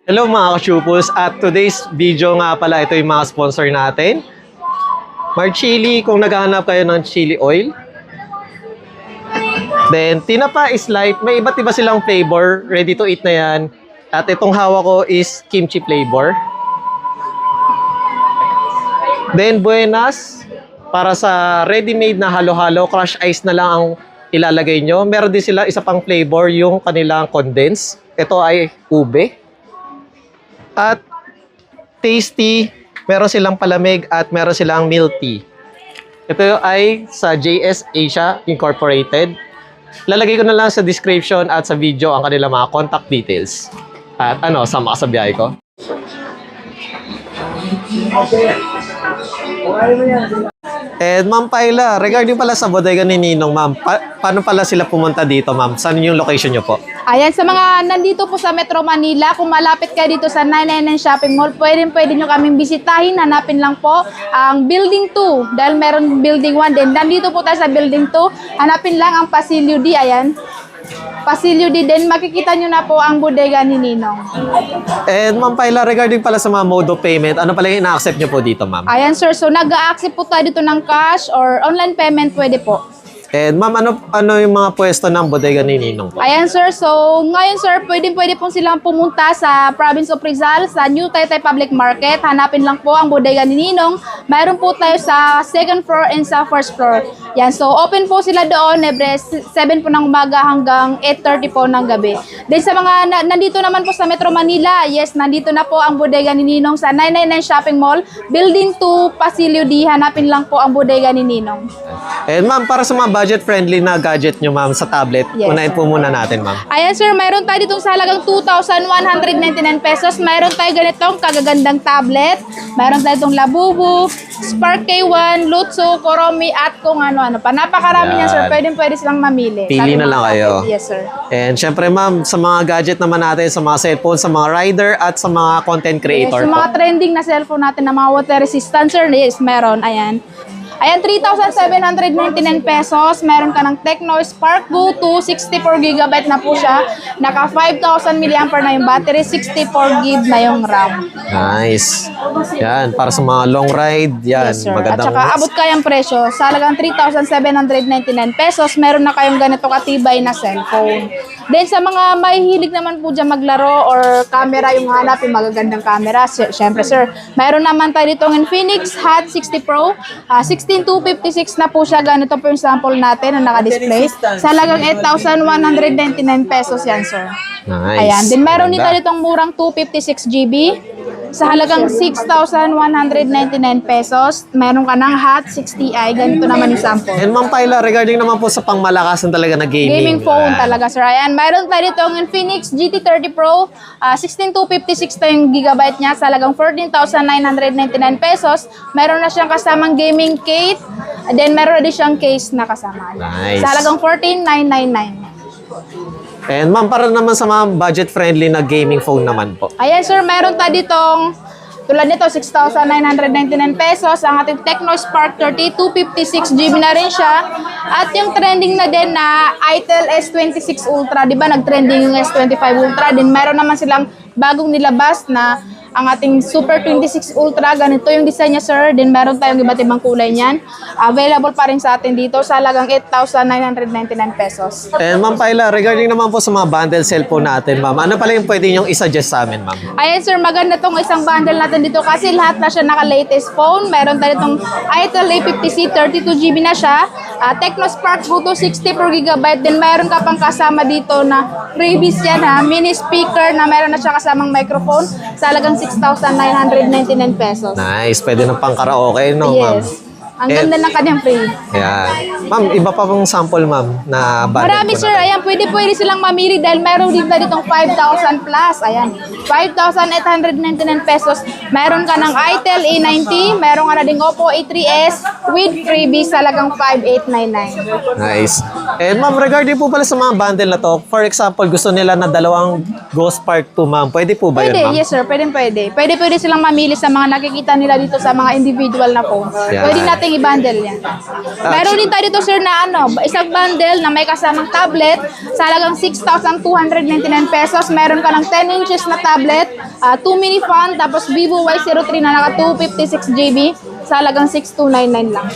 Hello mga ka-Chupus, at today's video nga pala, ito yung mga sponsor natin. Marchili, kung naghahanap kayo ng chili oil. Then, Tinapa is Life, may iba't iba silang flavor, ready to eat na yan. At itong hawak ko is kimchi flavor. Then, Buenas, para sa ready-made na halo-halo, crush ice na lang ang ilalagay nyo. Meron din sila isa pang flavor, yung kanilang condense. Ito ay ube. At tasty, meron silang palamig at meron silang milk tea. Ito ay sa JS Asia Incorporated. Lalagay ko na lang sa description at sa video ang kanilang mga contact details. At sama ka sa biyahe ko. And Ma'am Paila, regarding pala sa bodega ni Ninong, ma'am, paano pala sila pumunta dito, ma'am? Saan yung location nyo po? Ayan, sa mga nandito po sa Metro Manila, kung malapit kayo dito sa 999 Shopping Mall, pwede nyo kaming bisitahin. Hanapin lang po ang Building 2 dahil meron Building 1 din. Nandito po tayo sa Building 2. Hanapin lang ang Pasilio D. Ayan. Pasilio D din. Makikita nyo na po ang bodega ni Ninong. And Ma'am Paila, regarding pala sa mga mode of payment, ano pala yung ina-accept nyo po dito, ma'am? Ayan, sir. So, nag-a-accept po tayo dito ng cash or online payment. Pwede po. And ma'am, ano yung mga pwesto ng bodega ni Ninong po? Ayan, sir. So, ngayon, sir, pwede pong silang pumunta sa province of Rizal, sa New Taytay Public Market. Hanapin lang po ang bodega ni Ninong. Mayroon po tayo sa second floor and sa first floor. Yan. So, open po sila doon, every 7 po ng umaga hanggang 8:30 po ng gabi. Then sa mga nandito naman po sa Metro Manila, yes, nandito na po ang bodega ni Ninong sa 999 Shopping Mall, Building 2, Pasilio D. Hanapin lang po ang bodega ni Ninong. And ma'am, para sa mga budget-friendly na gadget nyo, ma'am, sa tablet, Yes. unahin po muna natin, ma'am. Ayan, sir, mayroon tayo ditong sa halagang 2,199 pesos. Mayroon tayo ganitong kagagandang tablet. Mayroon tayo itong Labubu, Spark K1, Lutso, Koromi, at kung ano-ano pa. Napakarami niyan, sir. Pwede silang mamili. Pili na lang kayo. Yes, sir. And syempre, ma'am, sa mga gadget naman natin, sa mga cellphone, sa mga rider, at sa mga content Yes, creator yung po. mga trending na cellphone natin na mga water resistant, sir, yes, meron. Ayan. Ayan, 3,799 pesos. Meron ka ng Tecno Spark Go 2, 64GB na po siya. Naka 5,000 mAh na yung battery, 64GB na yung RAM. Nice. Yan, para sa mga long ride, yan, Yes, sir. At magandang... saka abot kayang presyo. Sa halagang 3,799 pesos, meron na kayong ganito katibay na cellphone. Then sa mga mahihilig naman po dyan maglaro or camera yung hanap, yung magagandang camera, syempre sir, mayroon naman tayo dito ng Infinix Hot 60 Pro, 16256 na po siya. Ganito po yung sample natin na naka-display. Sa halagang 8,199 pesos yan, sir. Nice. Ayan. Then meron din Ganda. tayo ditong murang 256GB. Sa halagang 6,199 pesos, meron ka ng Hot 60i. Ganito naman yung sample. And Ma'am Paila, regarding naman po sa pangmalakasan talaga na gaming. Gaming phone talaga, sir. Ayan, mayroon tayo dito ang Infinix GT30 Pro. 16256 na yung gigabyte niya. Sa halagang 14,999 pesos. Meron na siyang kasamang gaming case. Then, meron na din siyang case na kasama. Nice. Sa halagang 14,999. And ma'am, para naman sa mga budget-friendly na gaming phone naman po. Ayan, sir, meron tayo ditong tulad nito, 6,999 pesos. Ang ating Tecno Spark 30, 256GB na rin siya. At yung trending na din na Itel S26 Ultra. Di ba, nag-trending yung S25 Ultra. Din meron naman silang bagong nilabas na ang ating Super 26 Ultra. Ganito yung design niya, sir. Din meron tayong iba't ibang kulay niyan. Available pa rin sa atin dito sa halagang 8,999 pesos. And Ma'am Paila, regarding naman po sa mga bundle cellphone natin, ma'am, ano pala yung pwede niyong isuggest sa amin, ma'am? Ayan, sir, maganda tong isang bundle natin dito kasi lahat na siya naka-latest phone. Meron tayo itong Itel A50C, 32GB na siya. Tecno Spark Go 64GB. Then meron ka pang kasama dito na freebies yan, ha. Mini speaker na meron na siya kasamang microphone sa halagang 6,999 pesos. Nice. Pwede na pang karaoke, no, ma'am? Yes. Ang ganda ng kanyang free. Yan. Ma'am, iba pa pong sample, ma'am, na bundle Marami, po sir. natin. Ayan, pwede silang mamili dahil meron din na ditong 5,000 plus. Ayan, 5,899 pesos. Meron ka ng Itel A90, meron ka na ding Oppo A3s with freebies sa halagang 5,899. Nice. And ma'am, regarding po pala sa mga bundle na to, for example, gusto nila na dalawang Ghost Park po ma'am. Pwede po ba Pwede, yun ma'am? yes sir, pwede. Pwede silang mamili sa mga nakikita nila dito sa mga individual na phone. Yan. Pwede nating i-bundle yan. Meron din tayo dito sir na isang bundle na may kasamang tablet sa halagang 6,299 pesos. Meron ka ng 10 inches na tablet, 2 mini fan, tapos Vivo Y03 na naka 256 GB sa halagang 6,299 lang.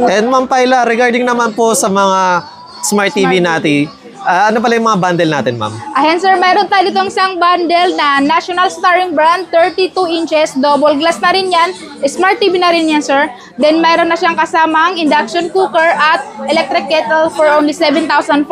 And ma'am Paila, regarding naman po sa mga Smart TV natin, ano pala yung mga bundle natin ma'am? Ayan sir, meron tayo ditong isang bundle na National Starring Brand, 32 inches, double glass na rin yan, Smart TV na rin yan sir. Then meron na siyang kasamang induction cooker at electric kettle for only 7,499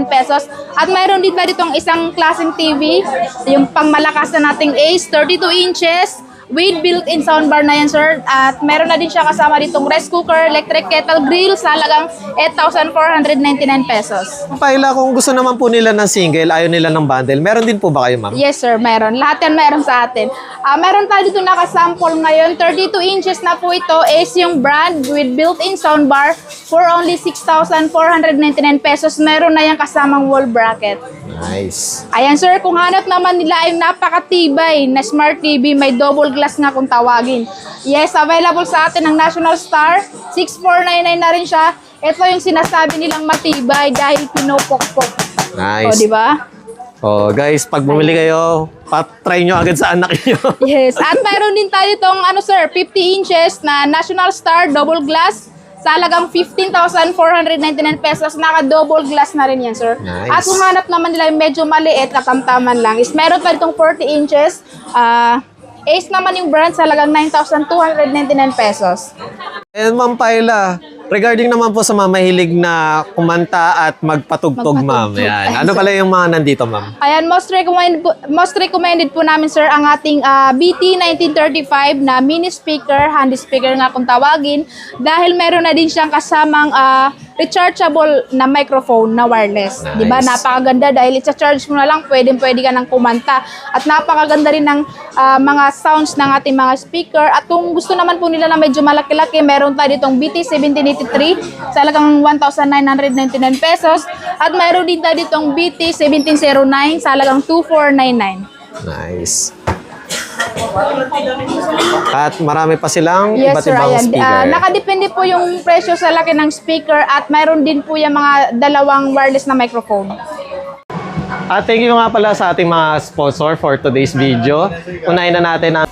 pesos. At meron din tayo ditong isang klaseng TV, yung pangmalakas na nating Ace, 32 inches, with built-in soundbar na yan, sir. At meron na din siya kasama ditong rice cooker, electric kettle, grill sa halagang 8,499 pesos. Ma'am Paila, kung gusto naman po nila ng single, ayaw nila ng bundle, meron din po ba kayo ma'am? Yes, sir. Meron. Lahat yan meron sa atin. Meron tayo dito nakasample ngayon. 32 inches na po ito is yung brand with built-in soundbar for only 6,499 pesos. Meron na yung kasamang wall bracket. Nice. Ayan sir, kung hanap naman nila ay napakatibay na Smart TV, may double glass nga kung tawagin. Yes, available sa atin ng National Star. 6,499 na rin siya. Ito yung sinasabi nilang matibay dahil pinopokpok. Nice. O, di ba? Oh, guys, pag bumili kayo, try nyo agad sa anak niyo. Yes, at mayroon din tayo itong 50 inches na National Star double glass sa halagang 15,499 pesos. Naka-double glass na rin yan, sir. Nice. At kung hanap naman nila yung medyo maliit, katamtaman lang, is meron pa itong 40 inches. Ace naman yung brand sa halagang 9,299 pesos. And Ma'am Paila, regarding naman po sa mga mahilig na kumanta at magpatugtog, ma'am. Yan. Ano pala yung mga nandito, ma'am? Ayan, most recommended po namin, sir, ang ating BT1935 na mini speaker, handy speaker nga kung tawagin, dahil meron na din siyang kasamang rechargeable na microphone na wireless. Nice. Diba? Napakaganda dahil i-charge mo na lang, pwede ka ng kumanta. At napakaganda rin ng mga sounds ng ating mga speaker. At kung gusto naman po nila na medyo malaki-laki, meron tayo ditong BT1783 sa halagang 1,999 pesos. At meron din tayo ditong BT1709 sa halagang 2,499. Nice. At marami pa silang Yes, iba't sir, ibang ayan. speaker. Nakadepende po yung presyo sa laki ng speaker at mayroon din po yung mga dalawang wireless na microphone. At thank you nga pala sa ating mga sponsor for today's video. Unahin na natin ang